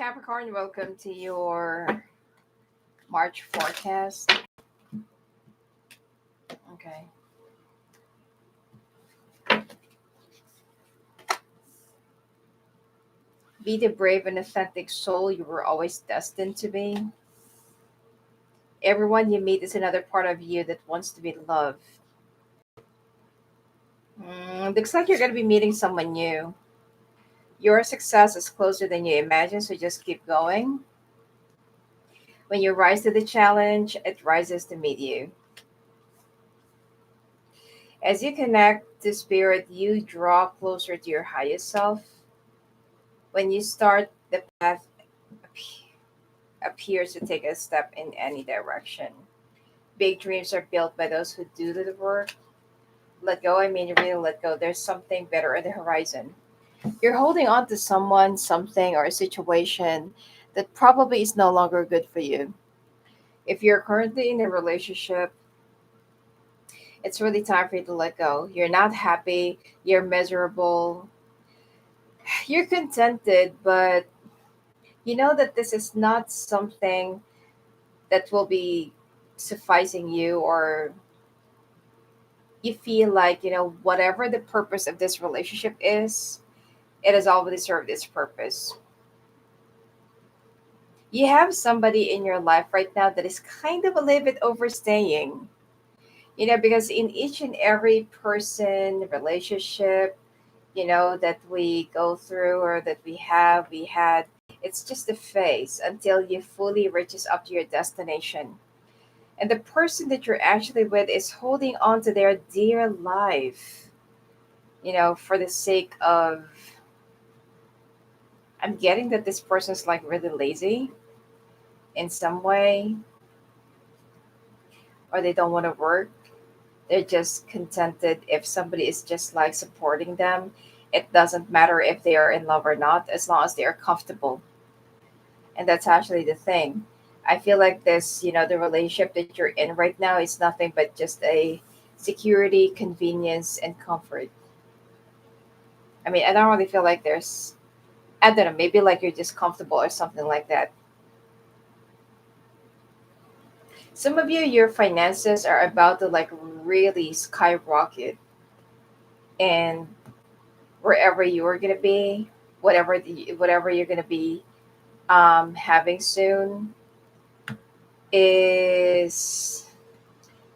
Capricorn, welcome to your March forecast. Okay. Be the brave and authentic soul you were always destined to be. Everyone you meet is another part of you that wants to be loved. Looks like you're going to be meeting someone new. Your success is closer than you imagine, so just keep going. When you rise to the challenge, it rises to meet you. As you connect to spirit, you draw closer to your highest self. When you start, the path appears to take a step in any direction. Big dreams are built by those who do the work. Let go, I mean, you really let go. There's something better on the horizon. You're holding on to someone, something, or a situation that probably is no longer good for you. If you're currently in a relationship, it's really time for you to let go. You're not happy, you're miserable, you're contented, but you know that this is not something that will be sufficing you, or you feel like, whatever the purpose of this relationship is, it has already served its purpose. You have somebody in your life right now that is kind of a little bit overstaying, because in each and every person relationship, that we go through or that we had, it's just a phase until you fully reaches up to your destination. And the person that you're actually with is holding on to their dear life, for the sake of, I'm getting that this person's like really lazy in some way, or they don't want to work. They're just contented if somebody is just like supporting them. It doesn't matter if they are in love or not, as long as they are comfortable. And that's actually the thing. I feel like this, the relationship that you're in right now is nothing but just a security, convenience, and comfort. I mean, I don't really feel like there's, I don't know, maybe like you're just comfortable or something like that. Some of you, your finances are about to like really skyrocket, and wherever you're gonna be, whatever you're gonna be having soon, is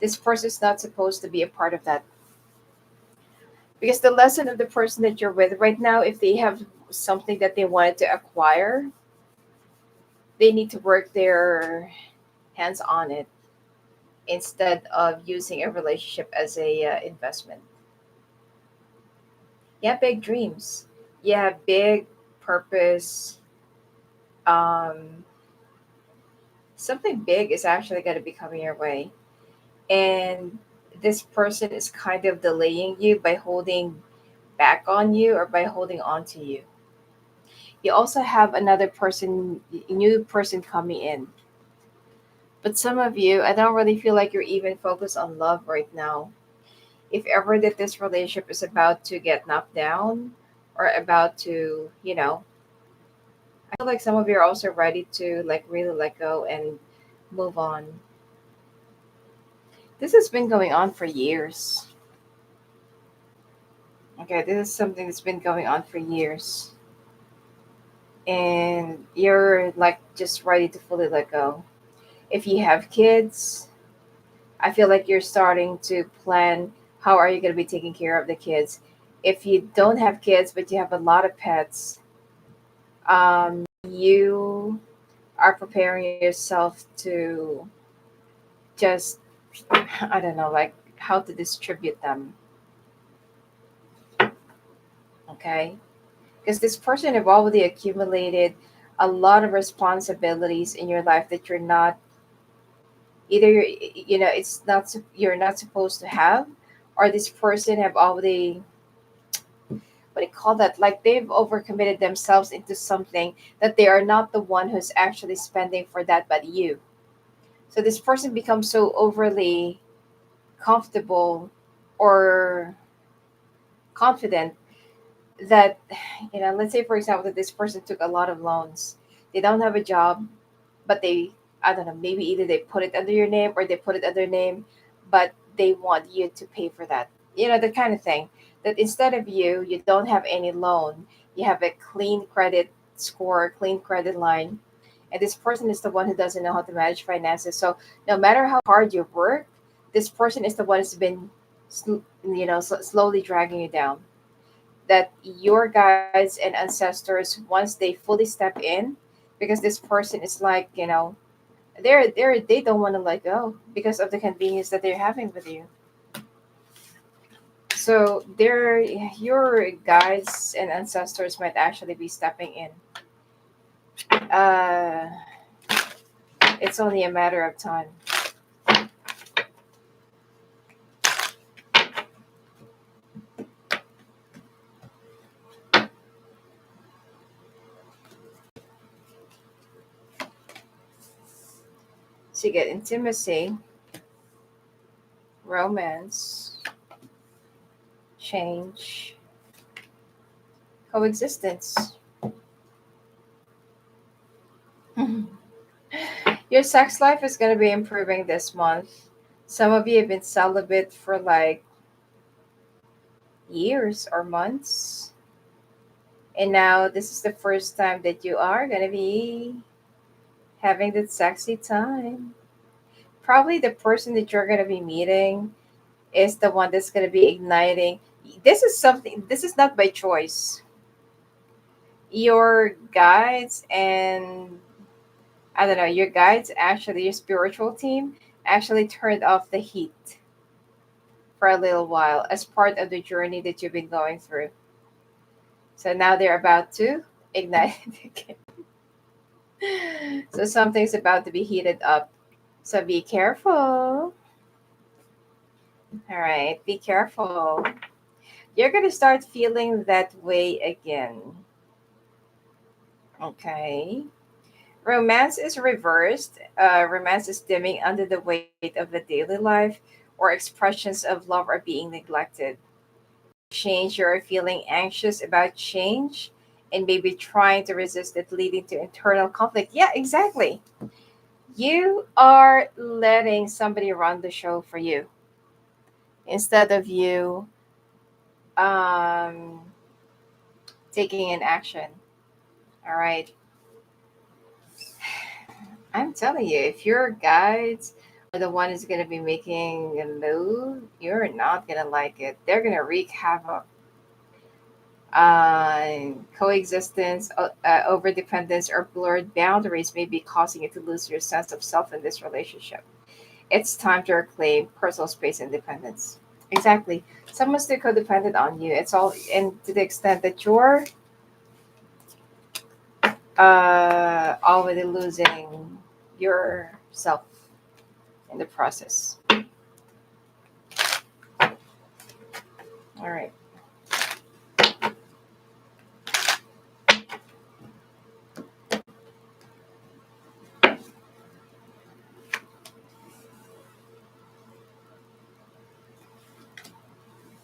this person's not supposed to be a part of that, because the lesson of the person that you're with right now, if they have something that they wanted to acquire, they need to work their hands on it instead of using a relationship as a investment. You have big dreams. You have big purpose. Um, Something big is actually going to be coming your way. And this person is kind of delaying you by holding back on you or by holding on to you. You also have another person, new person coming in. But some of you, I don't really feel like you're even focused on love right now. If ever that this relationship is about to get knocked down or about to, I feel like some of you are also ready to like really let go and move on. This has been going on for years. Okay, this is something that's been going on for years. And you're like just ready to fully let go. If you have kids, I feel like you're starting to plan how are you going to be taking care of the kids. If you don't have kids but you have a lot of pets, you are preparing yourself to just, I don't know, like how to distribute them. Okay, because this person have already accumulated a lot of responsibilities in your life that you're not, either it's not you're not supposed to have, or this person have already, what do you call that, like they've overcommitted themselves into something that they are not the one who's actually spending for that, but you. So this person becomes so overly comfortable or confident that, let's say for example that this person took a lot of loans. They don't have a job, but they, I don't know, maybe either they put it under your name or they put it under name, but they want you to pay for that. You know, the kind of thing that instead of you don't have any loan, you have a clean credit score, clean credit line, and this person is the one who doesn't know how to manage finances. So no matter how hard you work, this person is the one who's been, slowly dragging you down. That your guides and ancestors, once they fully step in, because this person is like, they don't want to let go because of the convenience that they're having with you. So your guides and ancestors might actually be stepping in. uh it's only a matter of time. So you get intimacy, romance, change, coexistence. Your sex life is going to be improving this month. Some of you have been celibate for like years or months. And now this is the first time that you are going to be having that sexy time. Probably the person that you're going to be meeting is the one that's going to be igniting. This is not by choice. Your guides and, I don't know, your guides, actually, your spiritual team actually turned off the heat for a little while as part of the journey that you've been going through. So now they're about to ignite it again. So something's about to be heated up. So be careful. All right, be careful. You're going to start feeling that way again. Okay. Romance is reversed. Romance is dimming under the weight of the daily life, or expressions of love are being neglected. Change, you're feeling anxious about change and maybe trying to resist it, leading to internal conflict. Yeah, exactly. You are letting somebody run the show for you instead of you um, taking an action. All right. I'm telling you, if your guides are the one who's going to be making a move, you're not going to like it. They're going to wreak havoc. Coexistence, over dependence, or blurred boundaries may be causing you to lose your sense of self in this relationship. It's time to reclaim personal space and independence. Exactly. Someone's still codependent on you. It's all, and to the extent that you're already losing yourself in the process. All right.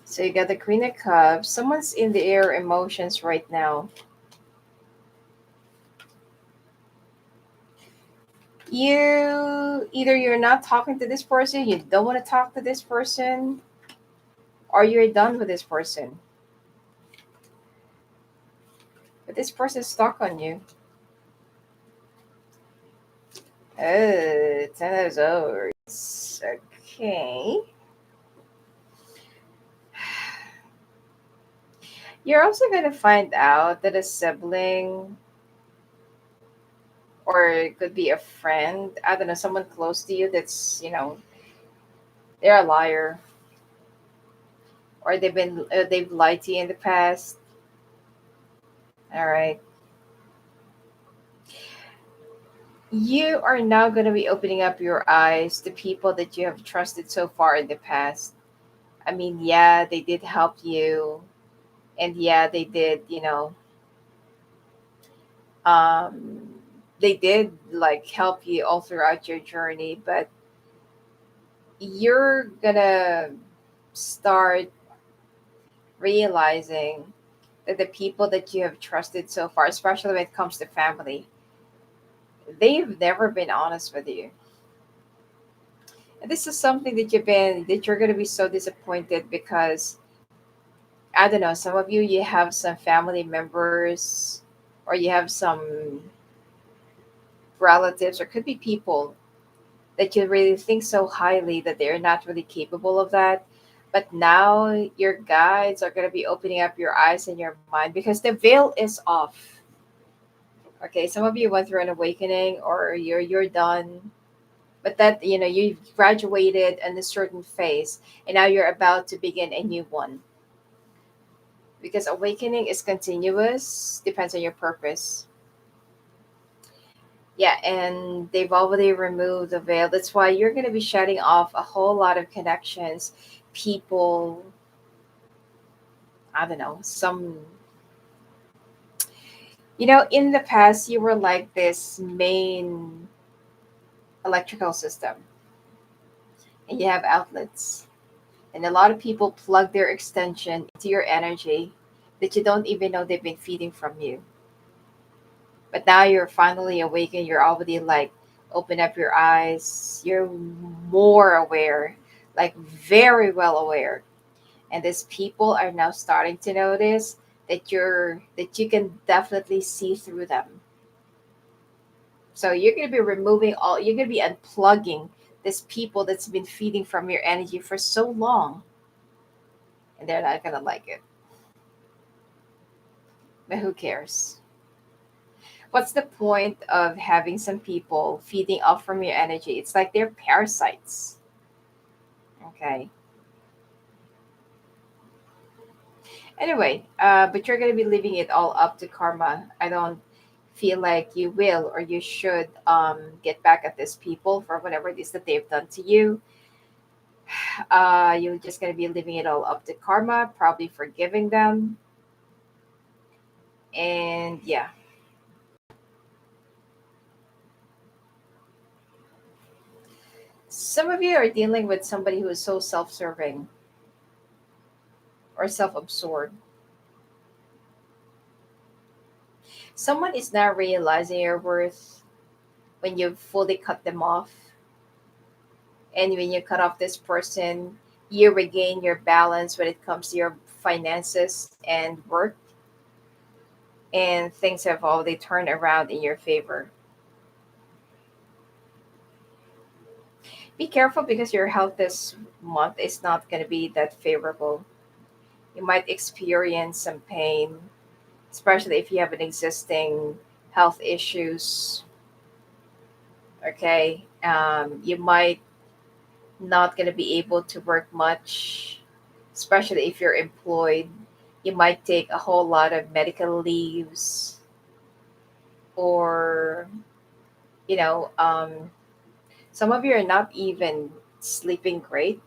So you got the Queen of Cups. Someone's in the air emotions right now. You're not talking to this person, you don't want to talk to this person, or you're done with this person. But this person's stuck on you. Oh, 10 of Swords. Okay. You're also going to find out that a sibling, or it could be a friend, I don't know, someone close to you that's, they're a liar, or they've lied to you in the past. All right. You are now going to be opening up your eyes to people that you have trusted so far in the past. I mean, yeah, they did help you, and yeah, they did, um, they did like help you all throughout your journey, but you're gonna start realizing that the people that you have trusted so far, especially when it comes to family, They've never been honest with you. And this is something that you're gonna be so disappointed because I don't know, some of you have some family members or you have some relatives or could be people that you really think so highly that they're not really capable of that. But now your guides are going to be opening up your eyes and your mind because the veil is off. Okay, some of you went through an awakening or you're done, but that you've graduated in a certain phase and now you're about to begin a new one because awakening is continuous, depends on your purpose. Yeah, and they've already removed the veil. That's why you're going to be shutting off a whole lot of connections, people, I don't know, in the past, you were like this main electrical system, and you have outlets. And a lot of people plug their extension into your energy that you don't even know they've been feeding from you. But now you're finally awakened. You're already like, open up your eyes. You're more aware, like very well aware. And these people are now starting to notice that you can definitely see through them. So you're going to be removing all, you're going to be unplugging this people that's been feeding from your energy for so long, and they're not going to like it. But who cares? What's the point of having some people feeding off from your energy? It's like they're parasites. Okay. Anyway, but you're going to be leaving it all up to karma. I don't feel like you will or you should get back at these people for whatever it is that they've done to you. You're just going to be leaving it all up to karma, probably forgiving them. And yeah, some of you are dealing with somebody who is so self serving or self absorbed. Someone is not realizing your worth when you fully cut them off. And when you cut off this person, you regain your balance when it comes to your finances and work, and things have already turned around in your favor. Be careful because your health this month is not going to be that favorable. You might experience some pain, especially if you have an existing health issues. Okay, you might not going to be able to work much, especially if you're employed. You might take a whole lot of medical leaves, or you know, some of you are not even sleeping great,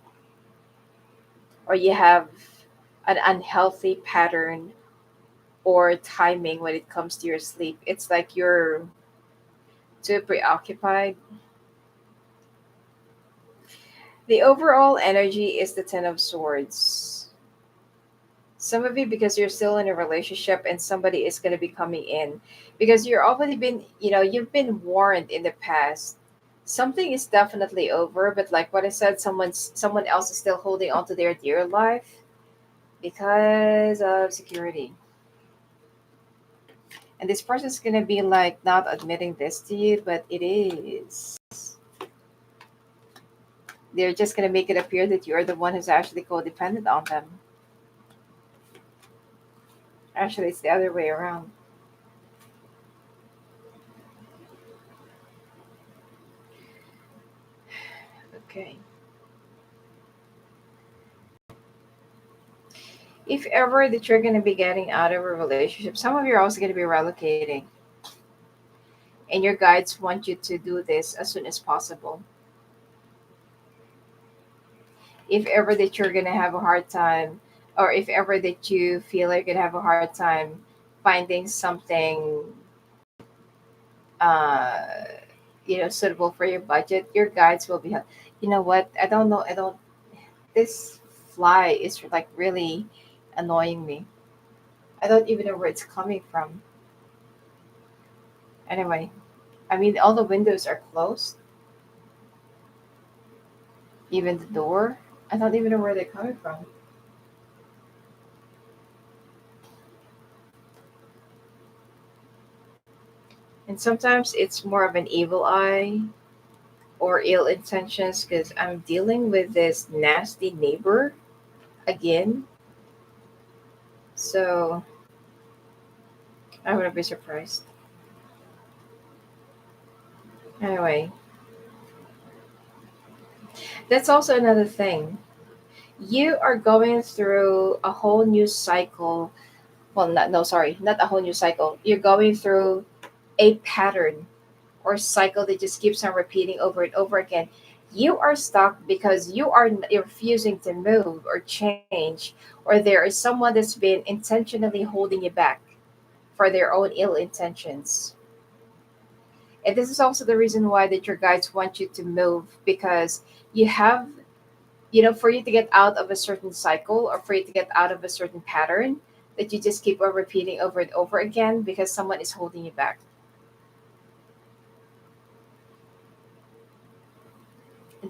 or you have an unhealthy pattern or timing when it comes to your sleep. It's like you're too preoccupied. The overall energy is the Ten of Swords. Some of you, because you're still in a relationship and somebody is going to be coming in, because you're already been, you've been warned in the past. Something is definitely over, but like what I said, someone else is still holding on to their dear life because of security. And this person is going to be like not admitting this to you, but it is. They're just going to make it appear that you're the one who's actually codependent on them. Actually, it's the other way around. Okay. If ever that you're going to be getting out of a relationship, some of you are also going to be relocating, and your guides want you to do this as soon as possible. If ever that you're going to have a hard time, or if ever that you feel like you're going to have a hard time finding something uh suitable for your budget, your guides will be you know what, I don't know, I don't, this fly is like really annoying me. I don't even know where it's coming from. Anyway, I mean, all the windows are closed, even the door. I don't even know where they're coming from. And sometimes it's more of an evil eye or ill intentions because I'm dealing with this nasty neighbor again. So I wouldn't be surprised. Anyway, that's also another thing. You are going through a whole new cycle. Well, not, no, sorry, not a whole new cycle. You're going through a pattern or cycle that just keeps on repeating over and over again. You are stuck because you're refusing to move or change, or there is someone that's been intentionally holding you back for their own ill intentions. And this is also the reason why that your guides want you to move, because you have, for you to get out of a certain cycle or for you to get out of a certain pattern that you just keep on repeating over and over again because someone is holding you back.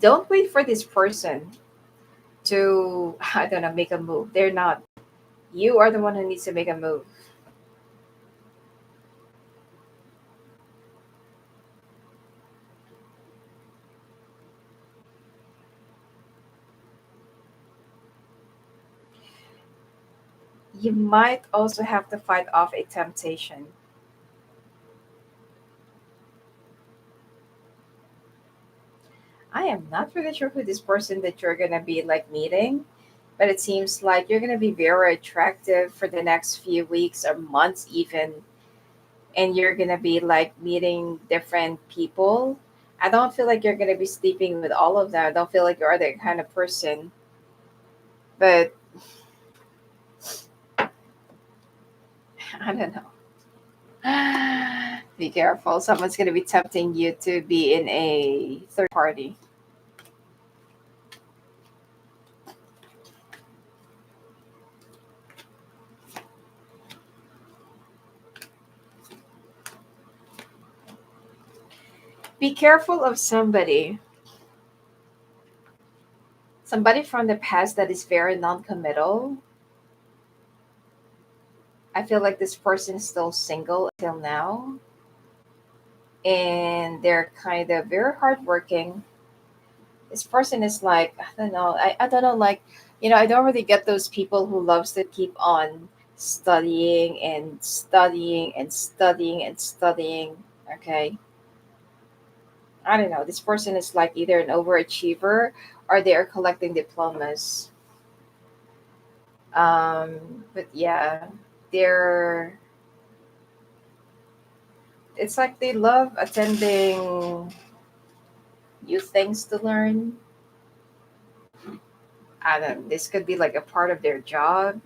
Don't wait for this person to, I don't know, make a move. They're not. You are the one who needs to make a move. You might also have to fight off a temptation. I am not really sure who this person that you're gonna be like meeting, but it seems like you're gonna be very attractive for the next few weeks or months even, and you're gonna be like meeting different people. I don't feel like you're gonna be sleeping with all of them. I don't feel like you're that kind of person, but I don't know. Be careful. Someone's gonna be tempting you to be in a third party. Be careful of somebody from the past that is very non-committal. I feel like this person is still single until now, and they're kind of very hardworking. This person is like, I don't know, I don't know, like, I don't really get those people who loves to keep on studying and studying and studying and studying. Okay, I don't know, this person is like either an overachiever or they are collecting diplomas. But yeah, they're it's like they love attending new things to learn. I don't, this could be like a part of their job.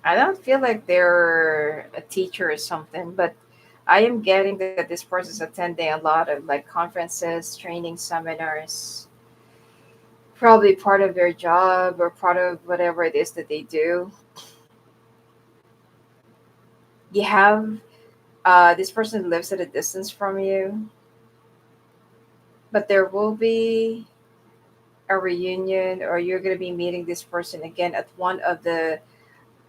I don't feel like they're a teacher or something, but I am getting that this person is attending a lot of like conferences, training seminars, probably part of their job or part of whatever it is that they do. You have this person lives at a distance from you, but there will be a reunion or you're going to be meeting this person again at one of the,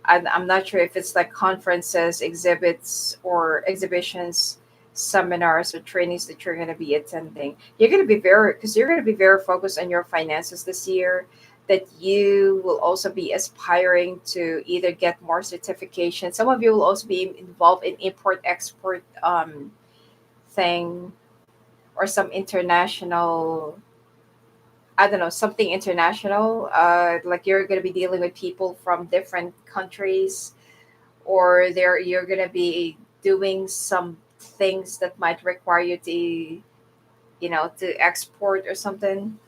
I'm not sure if it's like conferences, exhibits, or exhibitions, seminars, or trainings that you're going to be attending. You're going to be very, because you're going to be very focused on your finances this year, that you will also be aspiring to either get more certification. Some of you will also be involved in import export thing, or some international, I don't know, something international. Like you're going to be dealing with people from different countries, or you're going to be doing some things that might require you to, to export or something.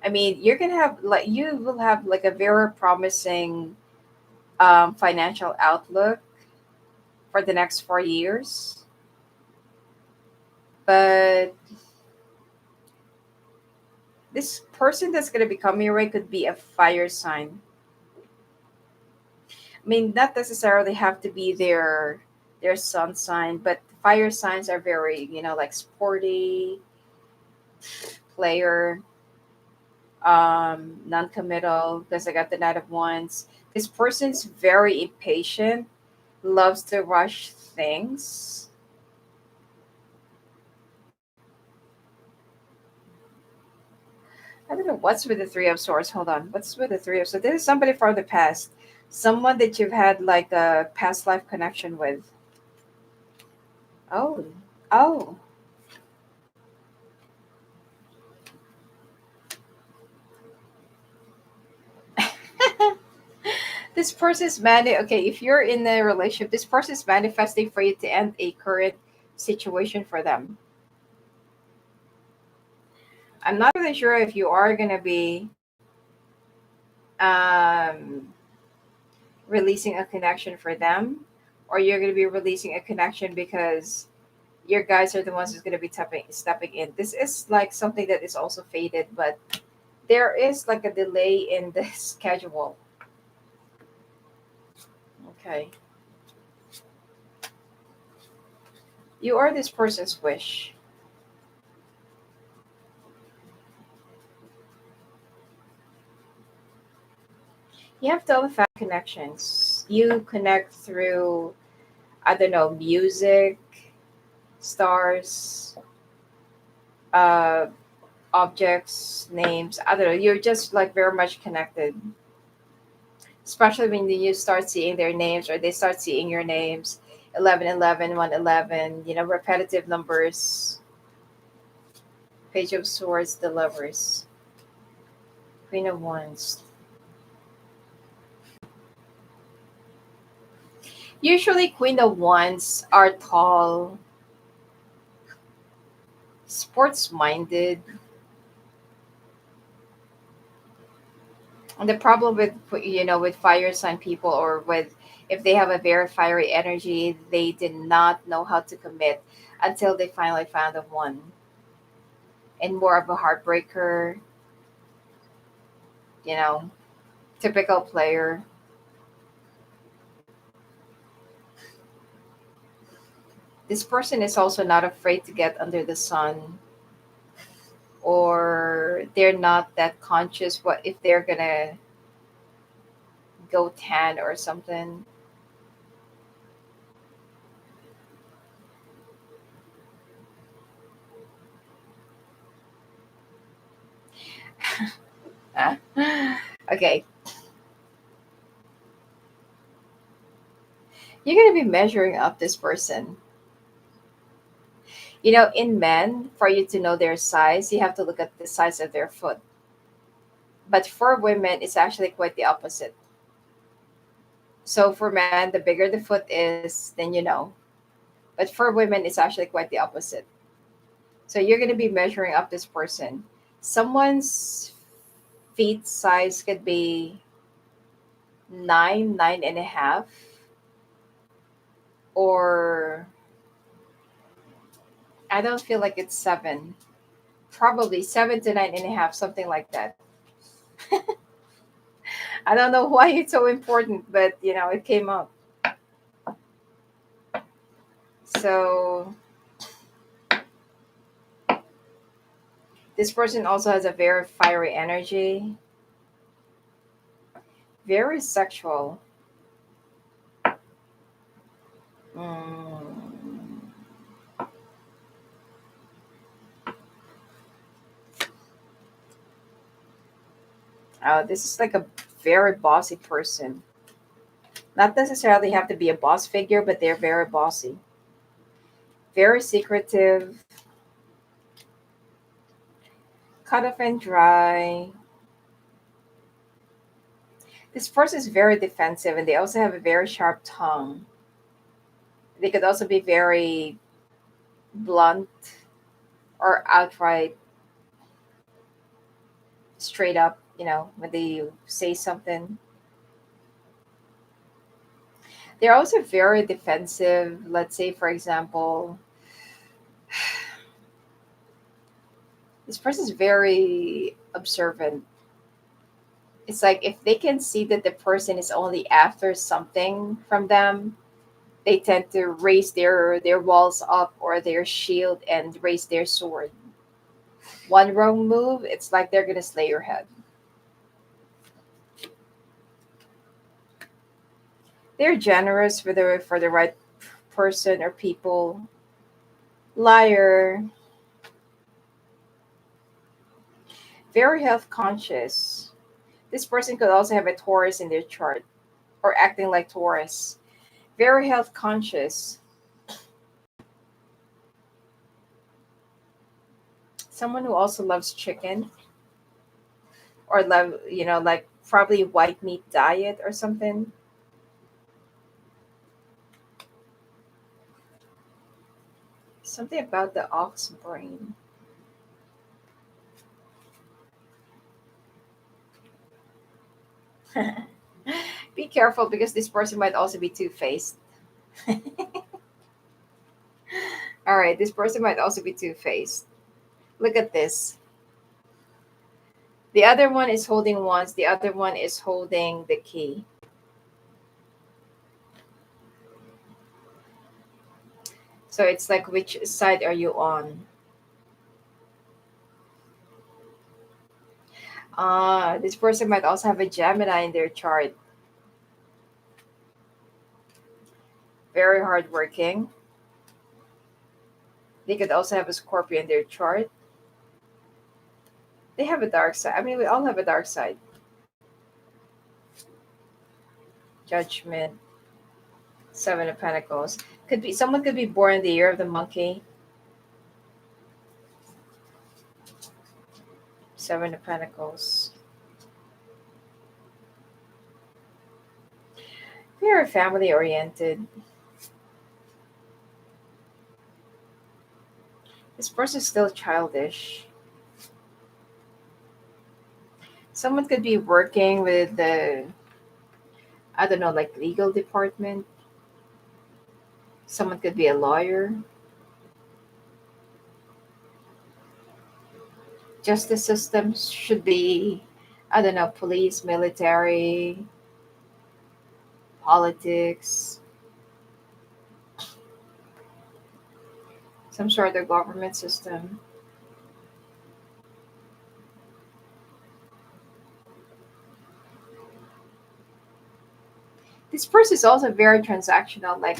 I mean, you're going to have like, you will have like a very promising financial outlook for the next 4 years. But This person that's going to be coming your way could be a fire sign. I mean, not necessarily have to be their sun sign, but fire signs are very, like sporty, player, non-committal. Because I got the Knight of Wands. This person's very impatient, loves to rush things. I don't know what's with the Three of Swords. Hold on, what's with the Three of Swords? This is somebody from the past, someone that you've had like a past life connection with. Oh, oh. This person's okay, if you're in a relationship, this person's manifesting for you to end a current situation for them. I'm not really sure if you are gonna be um releasing a connection for them, or you're gonna be releasing a connection because your guys are the ones who's gonna be stepping in. This is like something that is also faded, but there is like a delay in the schedule. Okay. You are this person's wish. You have telepathic connections. You connect through, I don't know, music, stars, uh, objects, names. I don't know. You're just like very much connected, especially when you start seeing their names or they start seeing your names. 1111, 111. Repetitive numbers. Page of Swords, the Lovers. Queen of Wands. Usually, Queen of Wands are tall, sports minded. And the problem with with fire sign people, or with if they have a very fiery energy, they did not know how to commit until they finally found the one. And more of a heartbreaker, you know, typical player. This person is also not afraid to get under the sun, or they're not that conscious what if they're gonna go tan or something. Ah. Okay, you're gonna be measuring up this person. In men, for you to know their size, you have to look at the size of their foot. But for women, it's actually quite the opposite. So for men, the bigger the foot is, then you know. But for women, it's actually quite the opposite. So you're going to be measuring up this person. Someone's feet size could be 9, 9.5, or I don't feel like it's 7. Probably 7 to 9.5, something like that. I don't know why it's so important, but it came up. So this person also has a very fiery energy, very sexual. Mm. Oh, this is like a very bossy person. Not necessarily have to be a boss figure, but they're very bossy, very secretive, cut off and dry. This person is very defensive, and they also have a very sharp tongue. They could also be very blunt or outright straight up, when they say something. They're also very defensive. Let's say, for example, This person is very observant. It's like if they can see that the person is only after something from them, they tend to raise their walls up or their shield and raise their sword. One wrong move, it's like they're gonna slay your head. They're generous for the right person or people. Liar, very health conscious. This person could also have a Taurus in their chart or acting like Taurus. Very health conscious. Someone who also loves chicken or love, like probably white meat diet or something. Something about the ox brain. Be careful because this person might also be two-faced. All right, this person might also be two-faced. Look at this. The other one is holding wands, the other one is holding the key. So it's like, which side are you on? This person might also have a Gemini in their chart. Very hardworking. They could also have a Scorpio in their chart. They have a dark side. I mean, we all have a dark side. Judgment. Seven of Pentacles. Could be someone could be born in the year of the monkey. Seven of Pentacles. Very family oriented. This person is still childish. Someone could be working with the, I don't know, like legal department. Someone could be a lawyer. Justice system should be, I don't know, police, military, politics, some sort of government system. This person is also very transactional. Like,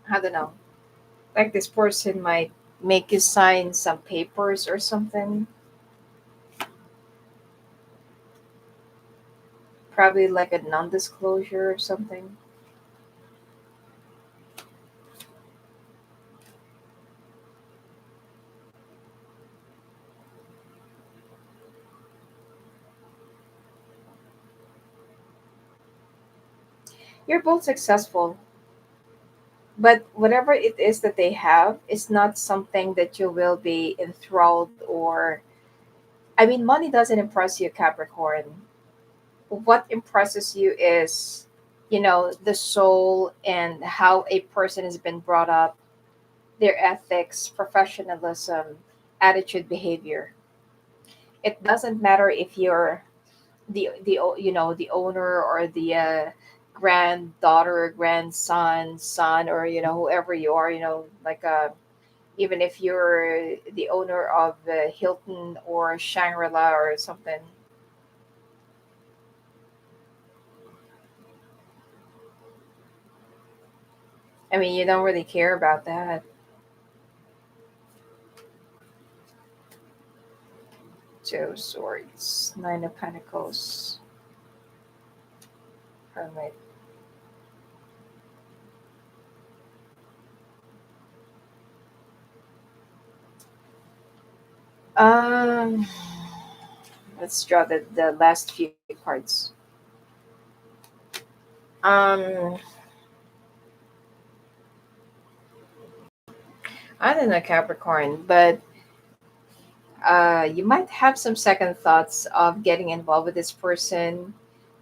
I don't know, like this person might make you sign some papers or something. Probably like a non-disclosure or something. You're both successful, but whatever it is that they have is not something that you will be enthralled or. I mean, money doesn't impress you, Capricorn. What impresses you is, the soul and how a person has been brought up, their ethics, professionalism, attitude, behavior. It doesn't matter if you're the owner or the granddaughter, grandson, son, or whoever you are, like even if you're the owner of Hilton or Shangri-La or something. I mean, you don't really care about that. Two of Swords, Nine of Pentacles, Hermit. Um, let's draw the last few cards. Um, I don't know, Capricorn, but you might have some second thoughts of getting involved with this person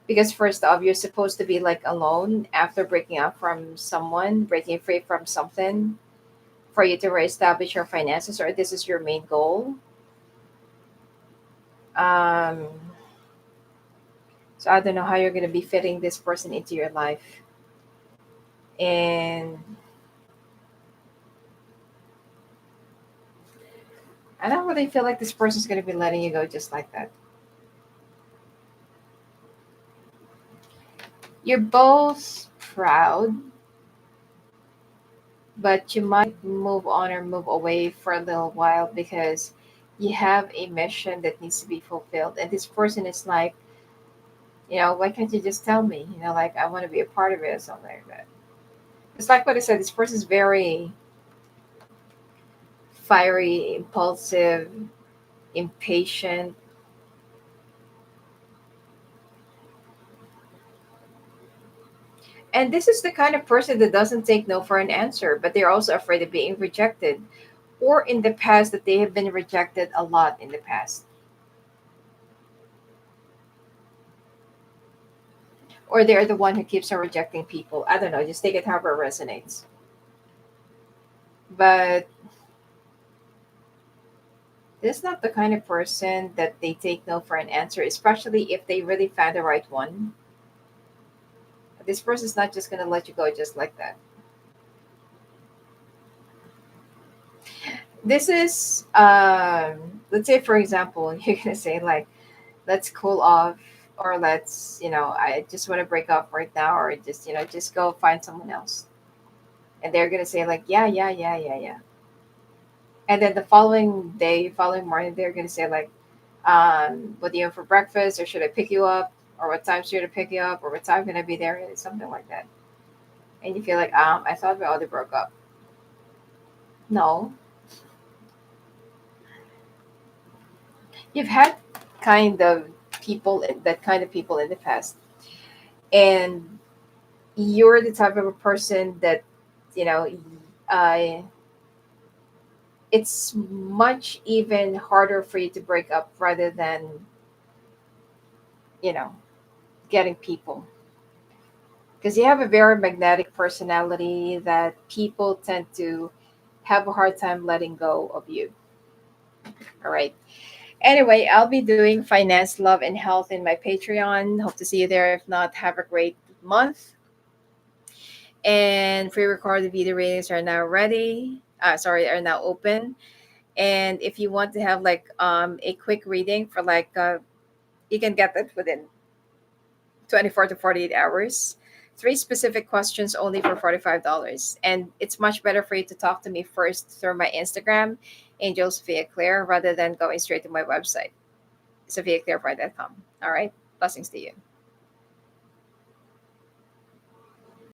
because first off, you're supposed to be like alone after breaking up from someone, breaking free from something for you to reestablish your finances, or this is your main goal. Um, so I don't know how you're going to be fitting this person into your life. And I don't really feel like this person's going to be letting you go just like that. You're both proud, but you might move on or move away for a little while because you have a mission that needs to be fulfilled. And this person is like, why can't you just tell me? Like I want to be a part of it or something like that. It's like what I said, this person is very fiery, impulsive, impatient. And this is the kind of person that doesn't take no for an answer, but they're also afraid of being rejected. Or in the past, that they have been rejected a lot in the past. Or they're the one who keeps on rejecting people. I don't know, just take it however it resonates. But this is not the kind of person that they take no for an answer, especially if they really found the right one. This person's not just going to let you go just like that. This is, let's say, for example, you're going to say, like, let's cool off, or let's, I just want to break up right now, or just, just go find someone else. And they're going to say, like, yeah, yeah, yeah, yeah, yeah. And then the following day, following morning, they're going to say, like, what do you have for breakfast, or should I pick you up, or what time should I pick you up, or what time can I be there, something like that. And you feel like, I thought we already broke up. No, you've had kind of that kind of people in the past, and you're the type of a person that, you know, uh, it's much even harder for you to break up rather than, you know, getting people. Because you have a very magnetic personality that people tend to have a hard time letting go of you. All right. Anyway, I'll be doing finance, love, and health in my Patreon. Hope to see you there. If not, have a great month. And pre-recorded video readings are now ready. Sorry, are now open. And if you want to have like a quick reading for like you can get it within 24 to 48 hours. Three specific questions only for $45. And it's much better for you to talk to me first through my Instagram, Angel Sophia Claire, rather than going straight to my website, sophiaclairefry.com. All right. Blessings to you.